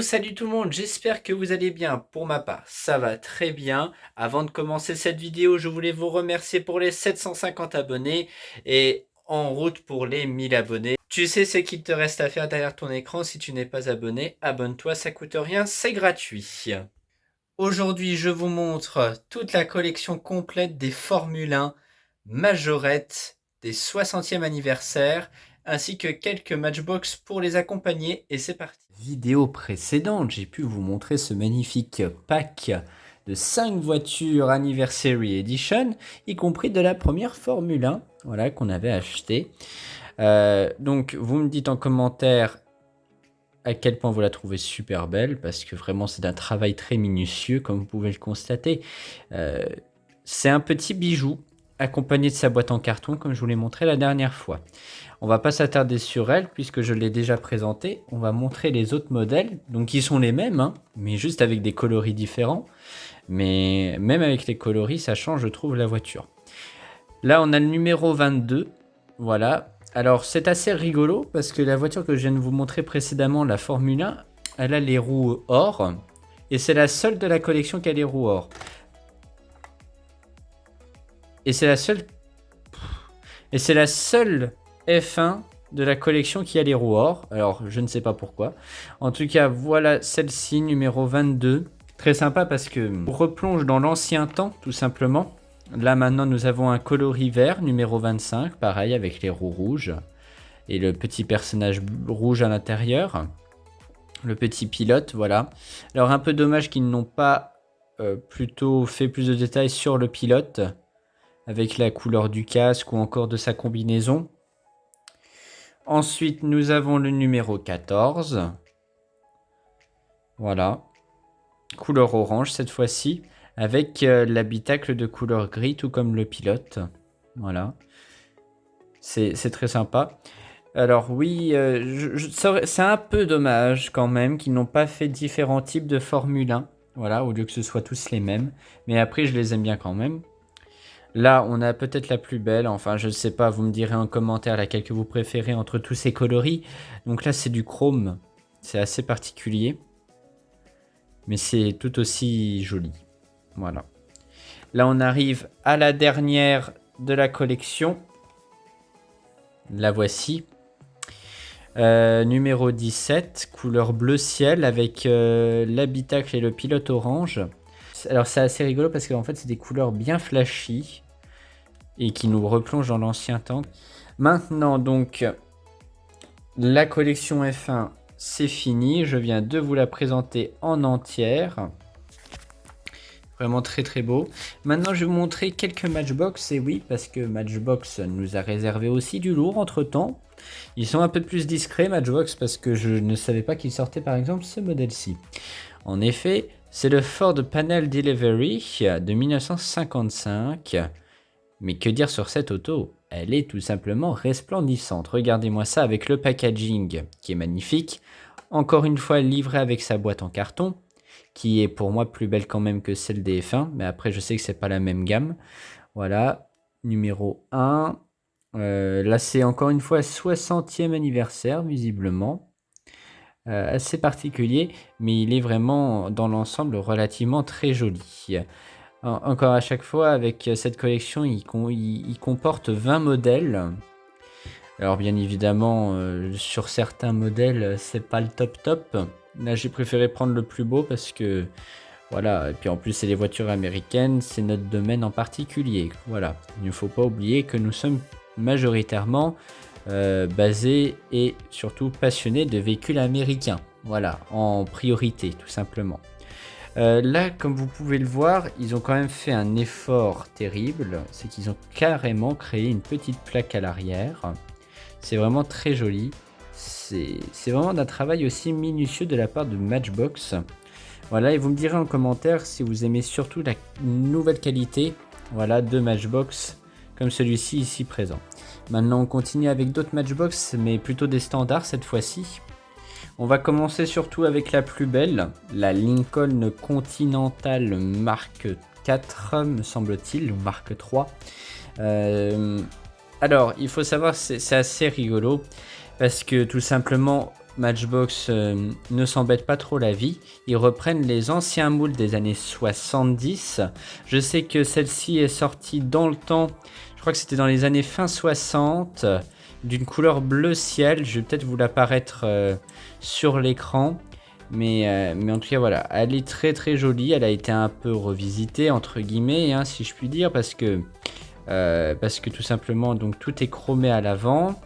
Salut tout le monde, j'espère que vous allez bien. Pour ma part, ça va très bien. Avant de commencer cette vidéo, je voulais vous remercier pour les 750 abonnés et en route pour les 1000 abonnés. Tu sais ce qu'il te reste à faire derrière ton écran. Si tu n'es pas abonné, abonne-toi, ça coûte rien, c'est gratuit. Aujourd'hui, je vous montre toute la collection complète des Formule 1 majorettes des 60e anniversaire, ainsi que quelques matchbox pour les accompagner, et c'est parti. Vidéo précédente, j'ai pu vous montrer ce magnifique pack de 5 voitures Anniversary Edition, y compris de la première Formule 1, voilà, qu'on avait acheté. Donc, vous me dites en commentaire à quel point vous la trouvez super belle, parce que vraiment c'est d'un travail très minutieux, comme vous pouvez le constater. C'est un petit bijou, accompagné de sa boîte en carton, comme je vous l'ai montré la dernière fois. On va pas s'attarder sur elle, puisque je l'ai déjà présenté. On va montrer les autres modèles, donc qui sont les mêmes, hein, mais juste avec des coloris différents. Mais même avec les coloris, ça change, je trouve, la voiture. Là, on a le numéro 22, voilà. Alors, c'est assez rigolo, parce que la voiture que je viens de vous montrer précédemment, la Formule 1, elle a les roues or, et c'est la seule de la collection qui a les roues or. Et c'est la seule F1 de la collection qui a les roues or. Alors, je ne sais pas pourquoi. En tout cas, voilà celle-ci, numéro 22. Très sympa parce que on replonge dans l'ancien temps, tout simplement. Là, maintenant, nous avons un coloris vert, numéro 25. Pareil, avec les roues rouges. Et le petit personnage rouge à l'intérieur. Le petit pilote, voilà. Alors, un peu dommage qu'ils n'ont pas plutôt fait plus de détails sur le pilote, avec la couleur du casque ou encore de sa combinaison. Ensuite, nous avons le numéro 14. Voilà. Couleur orange cette fois-ci, avec l'habitacle de couleur gris, tout comme le pilote. Voilà. C'est très sympa. Alors oui, c'est un peu dommage quand même qu'ils n'ont pas fait différents types de Formule 1. Voilà, au lieu que ce soit tous les mêmes. Mais après, je les aime bien quand même. Là, on a peut-être la plus belle. Enfin, je ne sais pas, vous me direz en commentaire laquelle que vous préférez entre tous ces coloris. Donc là, c'est du chrome. C'est assez particulier. Mais c'est tout aussi joli. Voilà. Là, on arrive à la dernière de la collection. La voici. Numéro 17, couleur bleu ciel avec l'habitacle et le pilote orange. Alors c'est assez rigolo parce qu'en fait c'est des couleurs bien flashy et qui nous replongent dans l'ancien temps. Maintenant donc la collection F1 c'est fini, je viens de vous la présenter en entière. Vraiment très très beau. Maintenant je vais vous montrer quelques Matchbox, et oui parce que Matchbox nous a réservé aussi du lourd entre temps. Ils sont un peu plus discrets Matchbox parce que je ne savais pas qu'ils sortaient par exemple ce modèle-ci. En effet, c'est le Ford Panel Delivery de 1955. Mais que dire sur cette auto? Elle est tout simplement resplendissante. Regardez-moi ça avec le packaging qui est magnifique. Encore une fois livré avec sa boîte en carton, qui est pour moi plus belle quand même que celle des F1. Mais après je sais que c'est pas la même gamme. Voilà, numéro 1. Là c'est encore une fois 60e anniversaire visiblement. Assez particulier, mais il est vraiment dans l'ensemble relativement très joli. Encore à chaque fois, avec cette collection, il comporte 20 modèles. Alors bien évidemment, sur certains modèles, c'est pas le top top. Là, j'ai préféré prendre le plus beau parce que, voilà, et puis en plus, c'est les voitures américaines, c'est notre domaine en particulier. Voilà, il ne faut pas oublier que nous sommes majoritairement basés et surtout passionnés de véhicules américains. Voilà, en priorité, tout simplement. Là, comme vous pouvez le voir, ils ont quand même fait un effort terrible. C'est qu'ils ont carrément créé une petite plaque à l'arrière. C'est vraiment très joli. C'est vraiment d'un travail aussi minutieux de la part de Matchbox. Voilà, et vous me direz en commentaire si vous aimez surtout la nouvelle qualité, voilà, de Matchbox, comme celui-ci ici présent. Maintenant, on continue avec d'autres Matchbox, mais plutôt des standards cette fois-ci. On va commencer surtout avec la plus belle, la Lincoln Continental Mark IV, me semble-t-il, ou Mark III. Alors, il faut savoir, c'est assez rigolo, parce que tout simplement, Matchbox ne s'embête pas trop la vie. Ils reprennent les anciens moules des années 70. Je sais que celle-ci est sortie dans le temps. Je crois que c'était dans les années fin 60. D'une couleur bleu ciel. Je vais peut-être vous l'apparaître sur l'écran. Mais en tout cas, voilà. Elle est très très jolie. Elle a été un peu revisitée, entre guillemets, hein, si je puis dire. Parce que tout simplement, donc, tout est chromé à l'avant.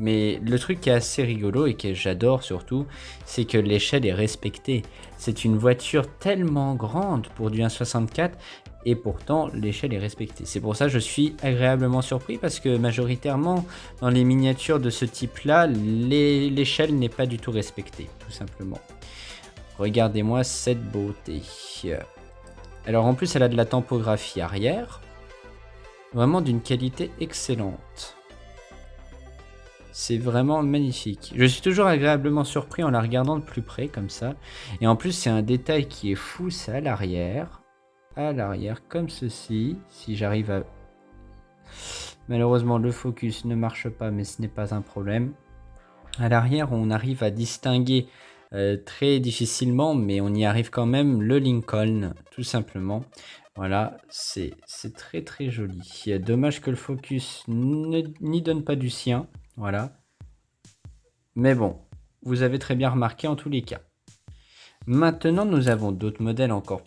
Mais le truc qui est assez rigolo et que j'adore surtout, c'est que l'échelle est respectée. C'est une voiture tellement grande pour du 1,64 et pourtant l'échelle est respectée. C'est pour ça que je suis agréablement surpris parce que majoritairement dans les miniatures de ce type-là, l'échelle n'est pas du tout respectée, tout simplement. Regardez-moi cette beauté. Alors en plus elle a de la tampographie arrière, vraiment d'une qualité excellente. C'est vraiment magnifique. Je suis toujours agréablement surpris en la regardant de plus près comme ça. Et en plus, c'est un détail qui est fou, c'est à l'arrière. À l'arrière, comme ceci. Si j'arrive à... Malheureusement, le focus ne marche pas, mais ce n'est pas un problème. À l'arrière, on arrive à distinguer très difficilement, mais on y arrive quand même, le Lincoln, tout simplement. Voilà, c'est très très joli. Dommage que le focus n'y donne pas du sien. Voilà. Mais bon, vous avez très bien remarqué en tous les cas. Maintenant, nous avons d'autres modèles encore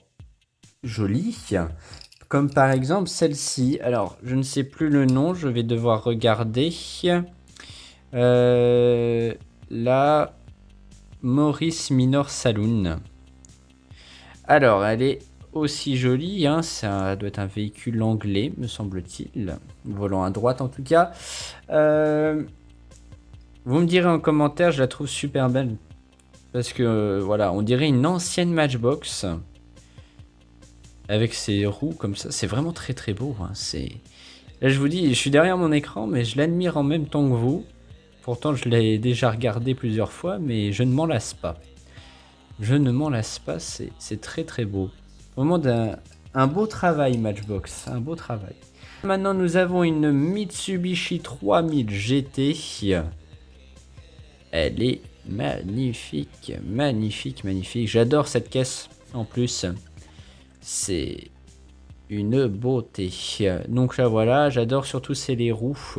jolis. Comme par exemple celle-ci. Alors, je ne sais plus le nom, je vais devoir regarder. La Maurice Minor Saloon. Alors, elle est aussi jolie, hein. Ça doit être un véhicule anglais, me semble-t-il. Volant à droite en tout cas. Vous me direz en commentaire, je la trouve super belle. Parce que, voilà, on dirait une ancienne Matchbox. Avec ses roues comme ça. C'est vraiment très très beau. Hein. Là, je vous dis, je suis derrière mon écran, mais je l'admire en même temps que vous. Pourtant, je l'ai déjà regardé plusieurs fois, mais je ne m'en lasse pas. Je ne m'en lasse pas, c'est très très beau. Vraiment un beau travail, Matchbox. Un beau travail. Maintenant, nous avons une Mitsubishi 3000 GT. Elle est magnifique, magnifique, magnifique. J'adore cette caisse en plus. C'est une beauté. Donc là voilà, j'adore surtout les roues.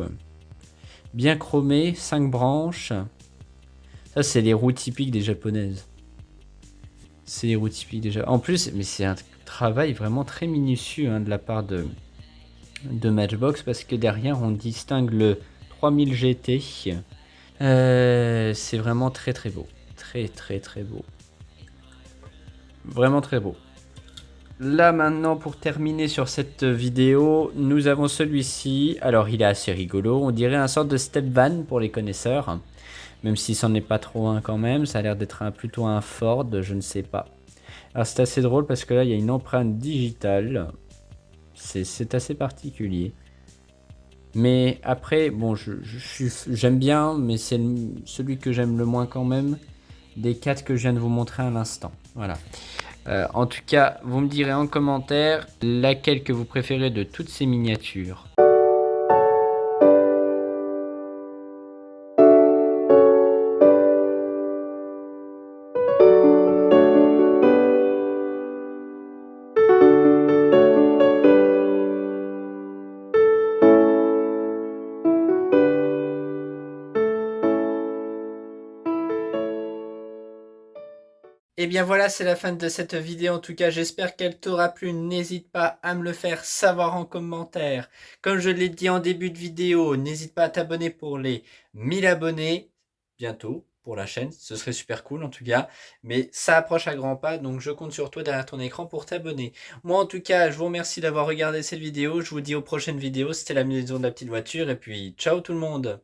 Bien chromées, 5 branches. Ça c'est les roues typiques des japonaises. C'est les roues typiques déjà. En plus, mais c'est un travail vraiment très minutieux hein, de la part de Matchbox parce que derrière on distingue le 3000 GT. C'est vraiment très très beau. Très très très beau. Vraiment très beau. Là maintenant pour terminer sur cette vidéo, nous avons celui-ci. Alors il est assez rigolo, on dirait un sorte de step van pour les connaisseurs. Même si c'en est pas trop un quand même, ça a l'air d'être plutôt un Ford, je ne sais pas. Alors c'est assez drôle parce que là il y a une empreinte digitale. C'est assez particulier. Mais après, bon, j'aime bien, mais c'est celui que j'aime le moins quand même, des 4 que je viens de vous montrer à l'instant. Voilà. En tout cas, vous me direz en commentaire laquelle que vous préférez de toutes ces miniatures. Et bien voilà, c'est la fin de cette vidéo. En tout cas, j'espère qu'elle t'aura plu. N'hésite pas à me le faire savoir en commentaire. Comme je l'ai dit en début de vidéo, n'hésite pas à t'abonner pour les 1000 abonnés. Bientôt pour la chaîne. Ce serait super cool en tout cas. Mais ça approche à grands pas. Donc je compte sur toi derrière ton écran pour t'abonner. Moi en tout cas, je vous remercie d'avoir regardé cette vidéo. Je vous dis aux prochaines vidéos. C'était la maison de la petite voiture. Et puis ciao tout le monde.